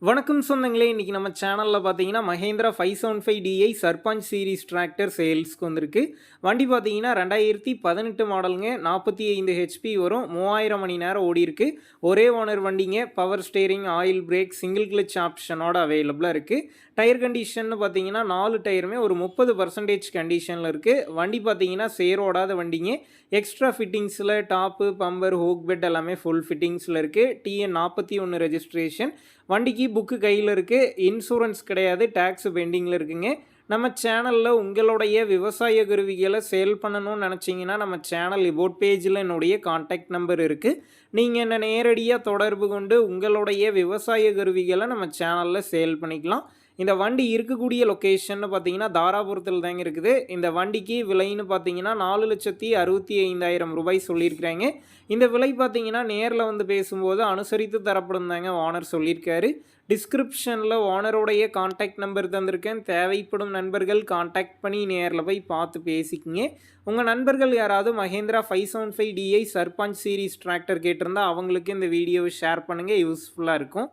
வணக்கம் சொந்தங்களே! இன்னைக்கு நம்ம சேனல்ல பார்த்தீங்கன்னா, மஹேந்திரா 575டிஐ சர்பஞ்ச் சீரிஸ் டிராக்டர் சேல்ஸ்க்கு வந்திருக்கு. வண்டி பார்த்தீங்கன்னா 2018 மாடலுங்க. 45 ஹெச்பி வரும். 3000 மணி நேரம் ஓடியிருக்கு. ஒரே ஓனர் வண்டிங்க. Power steering, oil brake, single clutch ஆப்ஷனோட அவைலபிளா இருக்கு. டயர் கண்டிஷன்னு பார்த்தீங்கன்னா 4 டயருமே ஒரு 30% கண்டிஷன்ல இருக்கு. வண்டி பார்த்தீங்கன்னா சேர் ஓடாத வண்டிங்க. எக்ஸ்ட்ரா ஃபிட்டிங்ஸில டாப்பு, பம்பர், ஹூக் பெட் எல்லாமே ஃபுல் ஃபிட்டிங்ஸில இருக்கு. TN 41 registration. வண்டிக்கு புக்கு கையில் இருக்குது. இன்சூரன்ஸ் கிடையாது. டேக்ஸ் பெண்டிங்கில் இருக்குங்க. நம்ம சேனலில் உங்களுடைய விவசாய கருவிகளை சேல் பண்ணணும்னு நினச்சிங்கன்னா நம்ம சேனல் இபோட் பேஜில் என்னுடைய கான்டாக்ட் நம்பர் இருக்குது. நீங்கள் என்ன நேரடியாக தொடர்பு கொண்டு உங்களுடைய விவசாய கருவிகளை நம்ம சேனலில் சேல் பண்ணிக்கலாம். இந்த வண்டி இருக்கக்கூடிய லொக்கேஷன்னு பார்த்தீங்கன்னா தாராபுரத்தில் தாங்க இருக்குது. இந்த வண்டிக்கு விலைன்னு பார்த்தீங்கன்னா 4,65,000 ரூபாய் சொல்லியிருக்கிறாங்க. இந்த விலை பார்த்தீங்கன்னா நேரில் வந்து பேசும்போது அனுசரித்து தரப்படும் தாங்க ஓனர் சொல்லியிருக்காரு. டிஸ்கிரிப்ஷனில் ஓனருடைய கான்டாக்ட் நம்பர் தந்திருக்கேன். தேவைப்படும் நண்பர்கள் கான்டாக்ட் பண்ணி நேரில் போய் பார்த்து பேசிக்கிங்க. உங்கள் நண்பர்கள் யாராவது மஹேந்திரா 575டிஐ சர்பஞ்ச் சீரிஸ் டிராக்டர் கேட்டிருந்தா அவங்களுக்கு இந்த வீடியோவை ஷேர் பண்ணுங்கள். யூஸ்ஃபுல்லாக இருக்கும்.